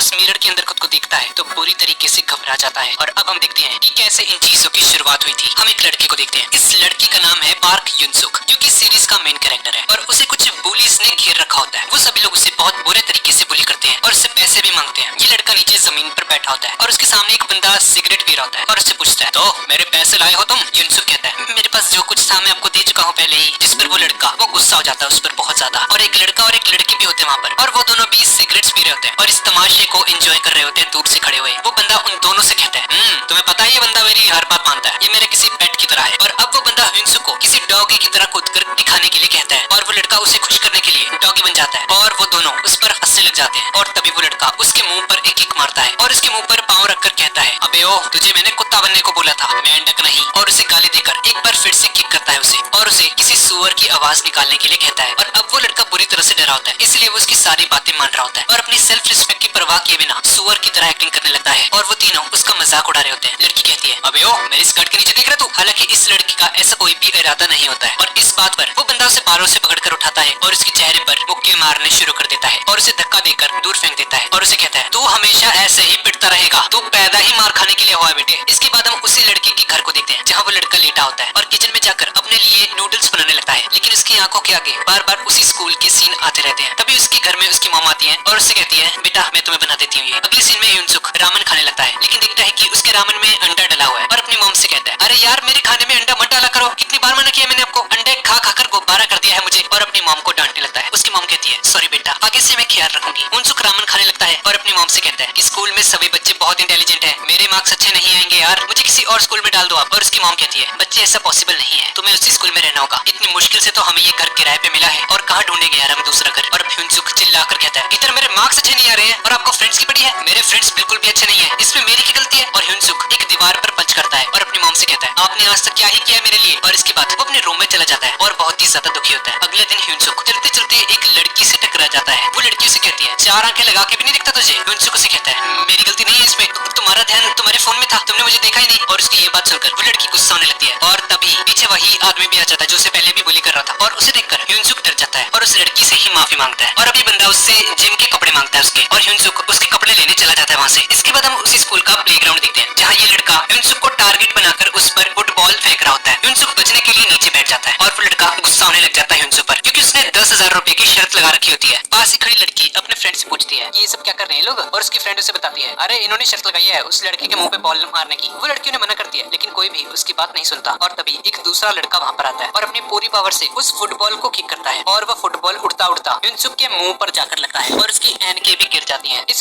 उस मिरर के अंदर खुद को देखता है तो पूरी तरीके से घबरा जाता है। और अब हम देखते हैं कि कैसे इन चीजों की शुरुआत हुई थी। हम एक लड़के को देखते हैं। इस लड़के का नाम है पार्क युनसुक, जो कि सीरीज का मेन कैरेक्टर है और उसे कुछ बुलीज ने घेर रखा होता है। वो सभी लोग उसे बहुत बुरे तरीके से बुली करते हैं और उससे पैसे भी मांगते हैं। ये लड़का नीचे जमीन पर बैठा होता है और उसके सामने एक बंदा सिगरेट पी रहा होता है और उससे पूछता है, तो मेरे पैसे लाए हो तुम? युनसुक कहता है, मेरे पास जो कुछ था मैं आपको दे चुका हूँ पहले ही। जिस पर वो लड़का गुस्सा हो जाता है उस पर बहुत ज्यादा। और एक लड़का और एक लड़की भी होते हैं वहाँ पर और वो दोनों भी सिगरेट्स पी रहे होते हैं और इस तमाशे को एंजॉय कर रहे होते हैं दूर से खड़े हुए। वो बंदा उन दोनों से कहता है, तुम्हें पता है ये बंदा मेरी हर बात मानता है, ये मेरे किसी पेट की तरह है। और अब वो बंदा युनसुक को किसी डॉगी की तरह कूद कर दिखाने के लिए कहता है और वो लड़का उसे खुश करने के लिए डॉगी बन जाता है और वो दोनों उस पर हंसने लग जाते हैं। और तभी वो लड़का उसके मुंह पर एक किक मारता है और उसके मुंह पर पाँव रखकर कहता है, अबे ओ, तुझे मैंने कुत्ता बनने को बोला था, मेंढक नहीं। और उसे गाली देकर एक बार फिर से किक करता है उसे और उसे किसी सुअर की आवाज निकालने के लिए कहता है। और अब वो लड़का बुरी तरह से डरा होता है, इसलिए वो उसकी सारी बातें मान रहा होता है और अपनी सेल्फ रिस्पेक्ट की परवाह किए बिना सुअर की तरह एक्टिंग करने लगता है। और वो तीनों उसका मजाक उड़ा रहे होते हैं। लड़की कहती है, अबे ओ, मेरी स्कर्ट के नीचे देख रहा तू? हालांकि इस लड़की का ऐसा कोई भी इरादा नहीं होता है। और इस बात पर वो बंदा उसे बालों से पकड़कर उठाता है और उसके चेहरे पर मुक्के मारने शुरू कर देता है और उसे धक्का देकर दूर फेंक देता है और उसे कहता है, तू हमेशा ऐसे ही पिटता रहेगा, तू पैदा ही मार खाने के लिए हुआ है बेटे। इसके बाद हम उसी लड़के के घर को देखते हैं जहाँ वो लड़का लेटा होता है और किचन में जाकर अपने लिए नूडल्स बनाने लगता है। लेकिन उसकी आंखों के आगे बार बार उसी स्कूल के सीन आते रहते हैं। तभी उसके घर में उसकी मॉम आती है और उससे कहती है, बेटा मैं तुम्हें बना देती हूँ ये। अगले सीन में युनसुक रामन खाने लगता है लेकिन देखता है कि उसके रामन में अंडा डला हुआ है और अपनी मॉम से कहता है, अरे यार मेरे खाने में अंडा मत डाला करो, कितनी बार मना किया मैंने आपको, अंडे खा खाकर गुब्बारा कर दिया है मुझे। और अपनी मॉम को डांटने लगता है। उसकी मॉम कहती है, सॉरी बेटा, आगे से मैं ख्याल रखूंगी। युनसुक रामन खाने लगता है और अपनी मॉम से कहता है कि स्कूल में सभी बच्चे बहुत इंटेलिजेंट हैं, मेरे मार्क्स अच्छे नहीं आएंगे यार, मुझे किसी और स्कूल में डाल दो आप। और उसकी मॉम कहती है, बच्चे ऐसा पॉसिबल नहीं है, तुम्हें उसी स्कूल में रहना होगा, इतनी मुश्किल से तो हमें ये घर किराए पे मिला है और कहाँ ढूंढेंगे यार हम दूसरा घर। और युनसुक चिल्लाकर कहता है, इधर मेरे मार्क्स अच्छे नहीं आ रहे हैं और आपको फ्रेंड्स की पड़ी है, मेरे फ्रेंड्स बिल्कुल भी अच्छे नहीं है, इसमें मेरी की गलती है। और युनसुक एक दीवार पर पंच करता है और अपनी मॉम से कहता है, आपने आज तक क्या ही किया मेरे लिए। और इसके बाद वो अपने रूम में चला जाता है और बहुत ही ज्यादा दुखी होता है। अगले दिन युनसुक चलते चलते एक लड़की से टकरा जाता है। वो लड़की उसे कहती है, चार आंखें लगा के भी नहीं दिखता तुझे? युनसुक उसे कहता है, मेरी गलती नहीं है इसमें, तुम्हारा ध्यान तुम्हारे फोन में था, तुमने मुझे देखा ही नहीं। और उसकी ये बात सुनकर वो लड़की गुस्सा होने लगती है और तभी पीछे वही आदमी भी आ जाता है जो उसे पहले भी बुली कर रहा था। और उसे देखकर युनसुक डर जाता है और उस लड़की से ही माफी मांगता है और अभी बंदा उससे जिम के कपड़े मांगता है उसके और युनसुक उसके कपड़े लेने चला जाता है वहाँ से। इसके बाद हम उसी स्कूल का प्लेग्राउंड देखते हैं जहाँ ये लड़का युनसुक को टारगेट बनाकर उस पर फुटबॉल फेंक रहा होता है। युनसुक बचने के लिए नीचे बैठ जाता है और वो लड़का गुस्सा होने लग जाता है युनसुक पर, क्योंकि उसने 10,000 रुपए की शर्त लगा रखी होती है। पास ही खड़ी लड़की अपने फ्रेंड से पूछती है, ये सब क्या कर रहे हैं लोग? और उसकी फ्रेंड उसे बताती है, अरे इन्होंने शर्त लगाई है उस लड़के के मुंह पे बॉल मारने की। वो लड़की ने मना करती है लेकिन कोई भी उसकी बात नहीं सुनता। और तभी एक दूसरा लड़का वहाँ पर आता है और अपनी पूरी पावर से उस फुटबॉल को किक करता है और वह फुटबॉल उड़ता उड़ता युनसुक के मुंह पर जाकर लगता है और उसकी ऐनकें भी गिर जाती हैं। इस